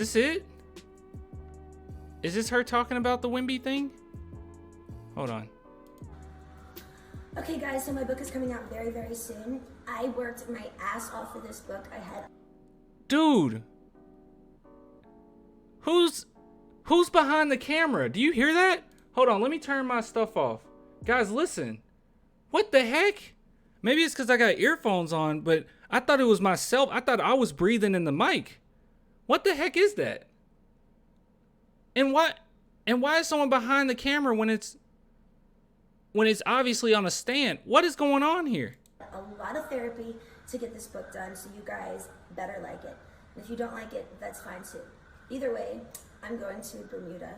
Is this it? Is this her talking about the Wemby thing? Hold on. Okay guys, so my book is coming out very, very soon. I worked my ass off for this book. I had... Dude. Who's behind the camera? Do you hear that? Hold on, let me turn my stuff off. Guys, listen. What the heck? Maybe it's because I got earphones on, but I thought it was myself. I thought I was breathing in the mic. What the heck is that? And why is someone behind the camera when it's obviously on a stand? What is going on here? A lot of therapy to get this book done, so you guys better like it. And if you don't like it, that's fine too. Either way, I'm going to Bermuda.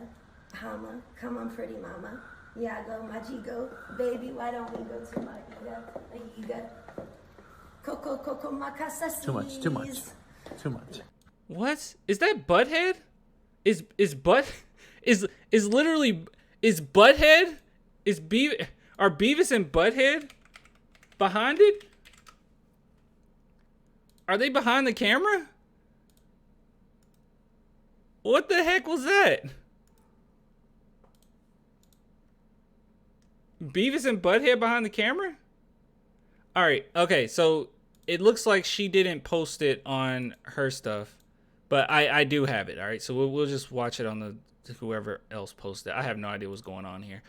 Hama, come on, pretty mama. Yeah, go, Majigo. Baby, why don't we go to Mahiga? Coco, Macasas. Too much. What? Is that Butthead? Is Butthead? Are Beavis and Butthead behind it? Are they behind the camera? What the heck was that? Beavis and Butthead behind the camera? All right. Okay. So it looks like she didn't post it on her stuff, but I do have it. All right. So we'll just watch it on the whoever else posted. I have no idea what's going on here.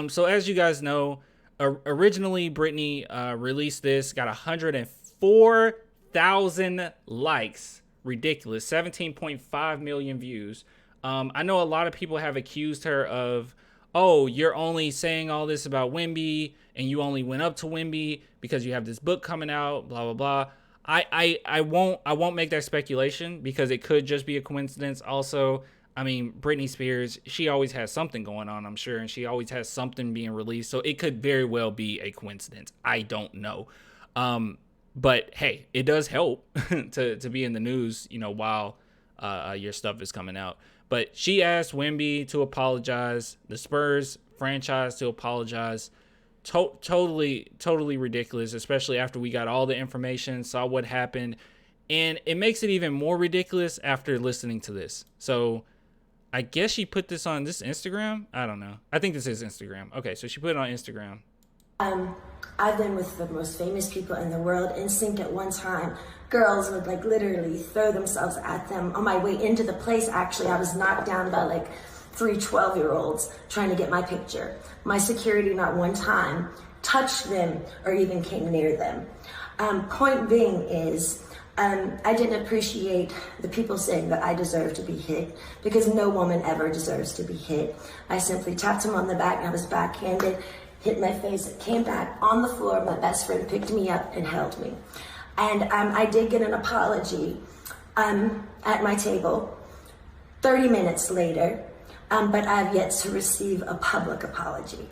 So as you guys know, originally Britney released this, got 104,000 likes. Ridiculous. 17.5 million views. I know a lot of people have accused her of, oh, you're only saying all this about Wemby and you only went up to Wemby because you have this book coming out, blah, blah, blah. I won't make that speculation because it could just be a coincidence. Also, I mean, Britney Spears, she always has something going on, I'm sure, and she always has something being released. So it could very well be a coincidence. I don't know. But hey, it does help to be in the news, you know, while your stuff is coming out. But she asked Wemby to apologize, the Spurs franchise to apologize. Totally ridiculous, especially after we got all the information, saw what happened. And it makes it even more ridiculous after listening to this. So I guess she put this on this Instagram. I don't know. I think this is Instagram. Okay, so she put it on Instagram. I've been with the most famous people in the world. In sync at one time, girls would like literally throw themselves at them. On my way into the place, actually, I was knocked down by like 3 12-year-olds trying to get my picture. My security not one time touched them or even came near them. Point being is, I didn't appreciate the people saying that I deserve to be hit, because no woman ever deserves to be hit. I simply tapped him on the back and I was backhanded, hit my face, it came back on the floor. My best friend picked me up and held me. And I did get an apology at my table 30 minutes later, but I've yet to receive a public apology.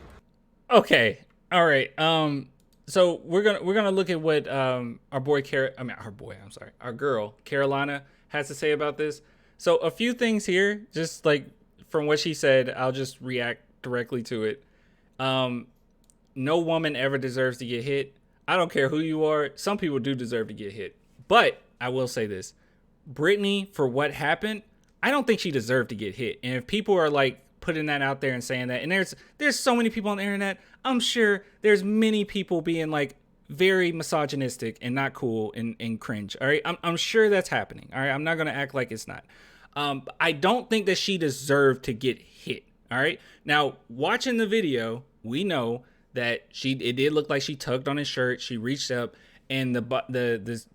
Okay. All right. So we're gonna look at what our girl Carolina has to say about this. So a few things here, just like from what she said, I'll just react directly to it. No woman ever deserves to get hit. I don't care who you are. Some people do deserve to get hit. But I will say this. Britney, for what happened, I don't think she deserved to get hit. And if people are like putting that out there and saying that, and there's so many people on the internet, I'm sure there's many people being like very misogynistic and not cool and cringe. All right. I'm sure that's happening. All right. I'm not going to act like it's not. I don't think that she deserved to get hit. All right. Now, watching the video, we know that it did look like she tugged on his shirt. She reached up and the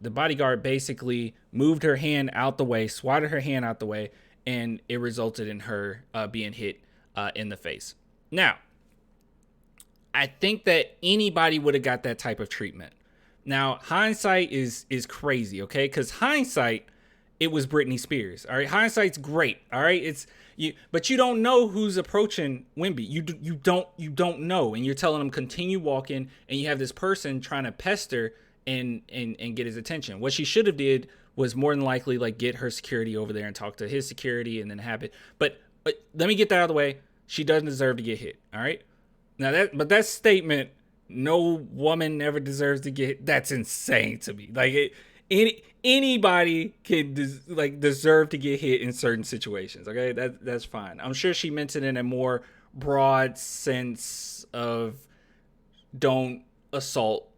bodyguard basically moved her hand out the way, swatted her hand out the way, and it resulted in her being hit in the face. Now, I think that anybody would have got that type of treatment. Now, hindsight is crazy, okay? Because hindsight, it was Britney Spears. All right, hindsight's great. All right, but you don't know who's approaching Wemby. You don't know, and you're telling him continue walking, and you have this person trying to pester and get his attention. What she should have did was more than likely like get her security over there and talk to his security and then have it. But let me get that out of the way. She doesn't deserve to get hit. All right. Now that statement, no woman ever deserves to get hit, that's insane to me. Like Anybody can deserve to get hit in certain situations. Okay, that's fine. I'm sure she meant it in a more broad sense of don't assault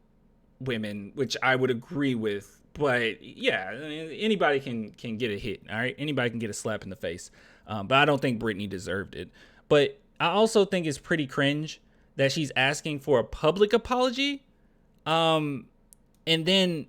women, which I would agree with. But yeah, anybody can get a hit. All right, anybody can get a slap in the face. But I don't think Britney deserved it. But I also think it's pretty cringe that she's asking for a public apology, and then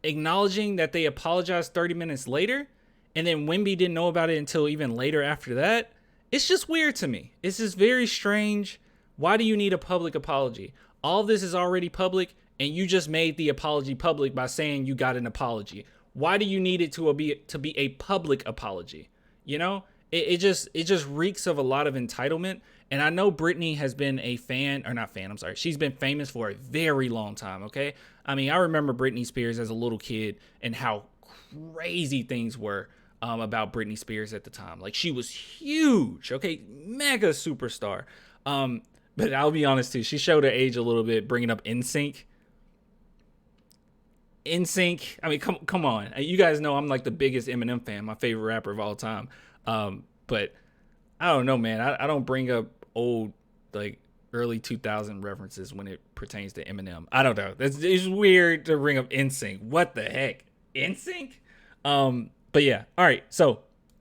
acknowledging that they apologized 30 minutes later, and then Wemby didn't know about it until even later after that. It's just weird to me. It's just very strange. Why do you need a public apology? All this is already public, and you just made the apology public by saying you got an apology. Why do you need it to be a public apology? You know, it just reeks of a lot of entitlement. And I know Britney has been a fan, or not fan, I'm sorry. She's been famous for a very long time, okay? I mean, I remember Britney Spears as a little kid and how crazy things were about Britney Spears at the time. Like, she was huge, okay? Mega superstar. But I'll be honest, too. She showed her age a little bit, bringing up NSYNC. NSYNC, I mean, come on. You guys know I'm like the biggest Eminem fan, my favorite rapper of all time. But I don't know, man. I don't bring up old, like, early 2000 references when it pertains to Eminem. I don't know. It's weird to bring up NSYNC. What the heck? NSYNC? But yeah. All right. So,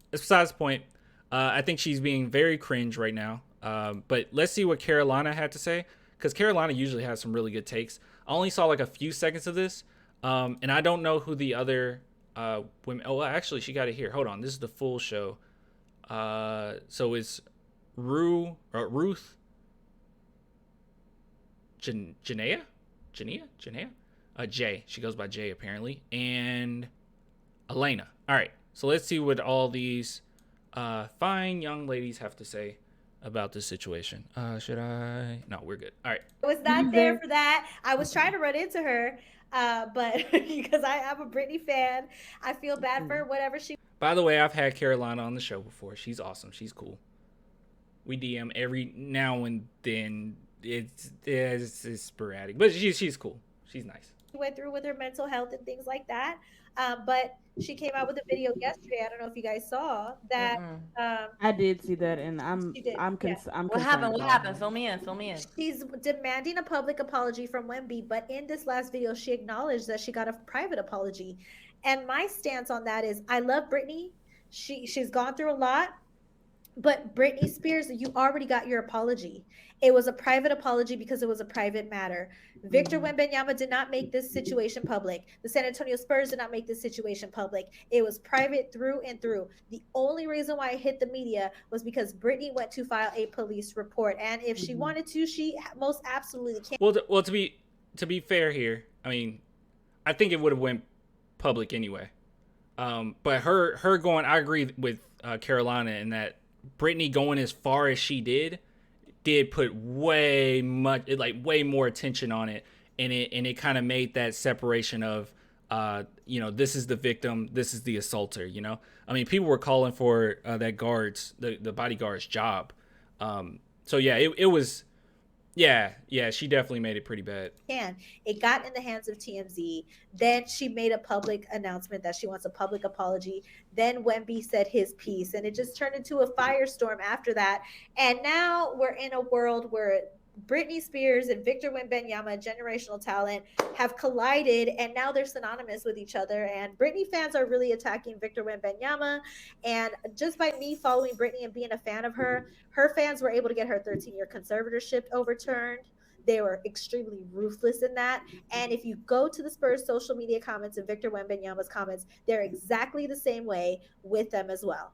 besides the point, I think she's being very cringe right now. But let's see what Carolina had to say, because Carolina usually has some really good takes. I only saw like a few seconds of this, and I don't know who the other women. Oh, well, actually, she got it here. Hold on. This is the full show. So it's Ruth, Janaea, Jay. She goes by Jay apparently, and Elena. All right, so let's see what all these fine young ladies have to say about this situation. Should I? No, we're good. All right. I was not there for that. I was trying to run into her, but because I am a Britney fan, I feel bad for her, whatever she. By the way, I've had Carolina on the show before. She's awesome. She's cool. We DM every now and then. It's sporadic, but she's cool. She's nice. Went through with her mental health and things like that. But she came out with a video yesterday. I don't know if you guys saw that. I did see that, and I'm What happened? What happened? Fill me in. She's demanding a public apology from Wemby, but in this last video, she acknowledged that she got a private apology. And my stance on that is, I love Britney. She's gone through a lot, but Britney Spears, you already got your apology. It was a private apology because it was a private matter. Victor Wembanyama did not make this situation public. The San Antonio Spurs did not make this situation public. It was private through and through. The only reason why it hit the media was because Britney went to file a police report. And if she wanted to, she most absolutely can. Well, to be fair here, I mean, I think it would have went public anyway. But her going, I agree with Carolina in that Britney going as far as she did put way more attention on it, and it kind of made that separation of this is the victim, this is the assaulter. I mean, people were calling for that the bodyguard's job. So yeah, it was. Yeah, she definitely made it pretty bad. It got in the hands of TMZ. Then she made a public announcement that she wants a public apology. Then Wemby said his piece, and it just turned into a firestorm after that. And now we're in a world where Britney Spears and Victor Wembanyama, generational talent, have collided, and now they're synonymous with each other. And Britney fans are really attacking Victor Wembanyama. And just by me following Britney and being a fan of her fans were able to get her 13-year conservatorship overturned. They were extremely ruthless in that. And if you go to the Spurs social media comments and Victor Wembanyama's comments, they're exactly the same way with them as well.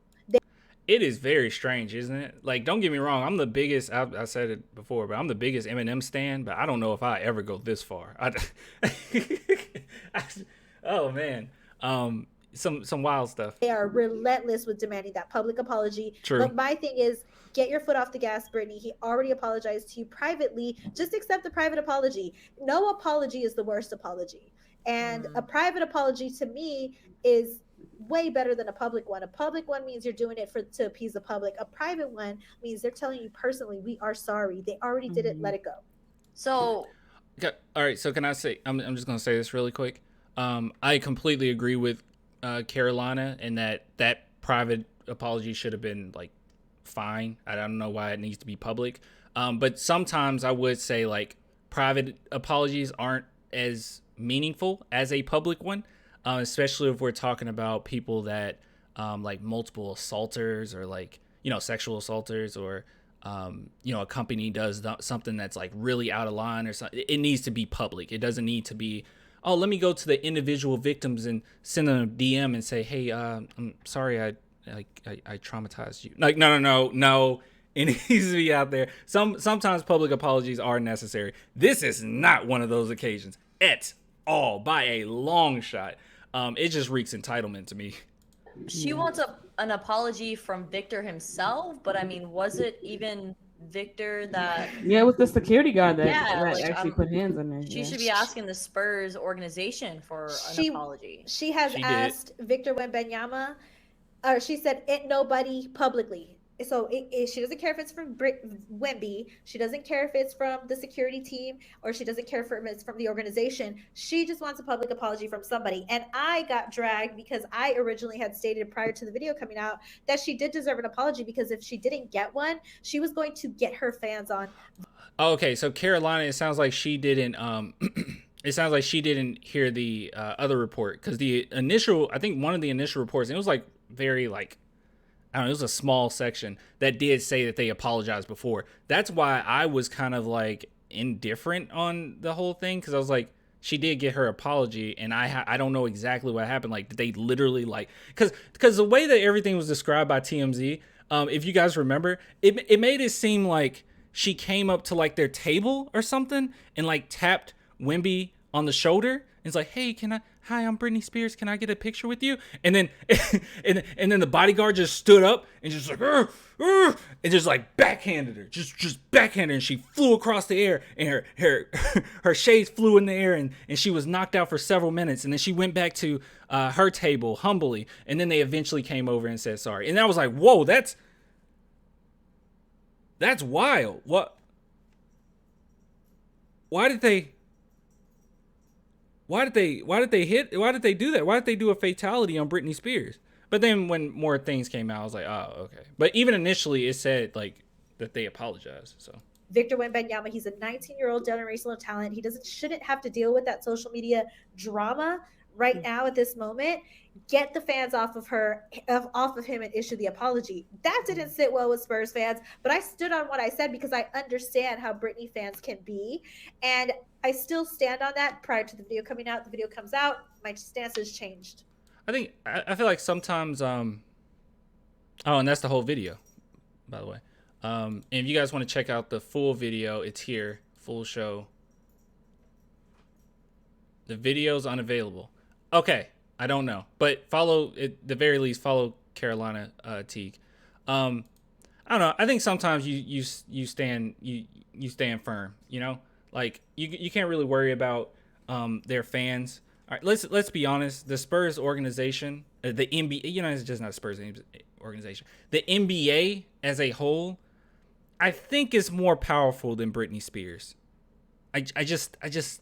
It is very strange, isn't it? Like, don't get me wrong. I'm the biggest, I said it before, but I'm the biggest Eminem stan, but I don't know if I ever go this far. Oh, man. Some wild stuff. They are relentless with demanding that public apology. True. But my thing is, get your foot off the gas, Britney. He already apologized to you privately. Just accept the private apology. No apology is the worst apology. And a private apology to me is way better than a public one. A public one means you're doing it to appease the public. A private one means they're telling you personally, we are sorry. They already did it. Let it go. So, okay, all right. So can I say? I'm just gonna say this really quick. I completely agree with Carolina in that private apology should have been like fine. I don't know why it needs to be public. But sometimes I would say like private apologies aren't as meaningful as a public one, especially if we're talking about people that like multiple assaulters or like, sexual assaulters or, a company does something that's like really out of line or something. It needs to be public. It doesn't need to be, oh, let me go to the individual victims and send them a DM and say, hey, I'm sorry, I traumatized you. Like, no. It needs to be out there. Sometimes public apologies are necessary. This is not one of those occasions at all, by a long shot. It just reeks entitlement to me. She wants an apology from Victor himself, but I mean, was it even Victor that? Yeah, it was the security guard that actually put hands on her. She should be asking the Spurs organization for an apology. She has asked Victor Wembanyama, or she said it nobody publicly. So she doesn't care if it's from Wemby. She doesn't care if it's from the security team, or she doesn't care if it's from the organization. She just wants a public apology from somebody. And I got dragged because I originally had stated prior to the video coming out that she did deserve an apology, because if she didn't get one, she was going to get her fans on. Okay, so Carolina, it sounds like she didn't. It sounds like she didn't hear the other report, because I think one of the initial reports, and it was like very like, I don't know, it was a small section that did say that they apologized before. That's why I was kind of like indifferent on the whole thing, because I was like, she did get her apology, and I don't know exactly what happened. Like, did they literally like, because the way that everything was described by TMZ, if you guys remember, it made it seem like she came up to like their table or something and like tapped Wemby on the shoulder and it's like, hey, hi, I'm Britney Spears. Can I get a picture with you? And then, and then the bodyguard just stood up and just like, and just like backhanded her, just backhanded her. And she flew across the air, and her shades flew in the air, and she was knocked out for several minutes. And then she went back to her table humbly. And then they eventually came over and said sorry. And I was like, whoa, that's wild. What? Why did they do that? Why did they do a fatality on Britney Spears? But then when more things came out, I was like, oh, okay. But even initially it said like that they apologized. So Victor Wembanyama, he's a 19-year-old generational talent. He shouldn't have to deal with that social media drama right now at this moment. Get the fans off of him and issue the apology. That didn't sit well with Spurs fans, but I stood on what I said because I understand how Britney fans can be, and I still stand on that. Prior to the video coming out, the video comes out, my stance has changed. I feel like sometimes and that's the whole video, by the way. And if you guys want to check out the full video, it's here, full show. The video's unavailable. Okay, I don't know, but at the very least, follow Carolina Teague. I don't know. I think sometimes you stand firm. Like you can't really worry about their fans. All right, let's be honest. The Spurs organization, the NBA, it's just not Spurs organization. The NBA as a whole, I think is more powerful than Britney Spears. I just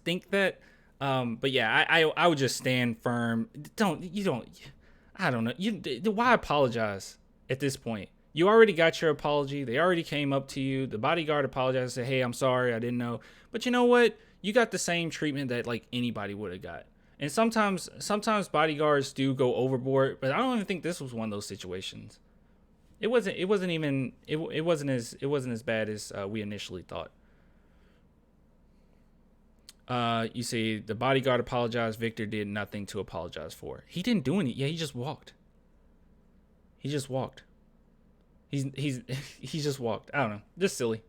think that. But yeah, I would just stand firm. I don't know. Why apologize at this point? You already got your apology. They already came up to you. The bodyguard apologized and said, hey, I'm sorry, I didn't know. But you know what? You got the same treatment that like anybody would have got. And sometimes bodyguards do go overboard, but I don't even think this was one of those situations. It wasn't as bad as we initially thought. You see, the bodyguard apologized. Victor did nothing to apologize for. He didn't do anything. Yeah, he just walked. He just walked. He's just walked. I don't know. Just silly.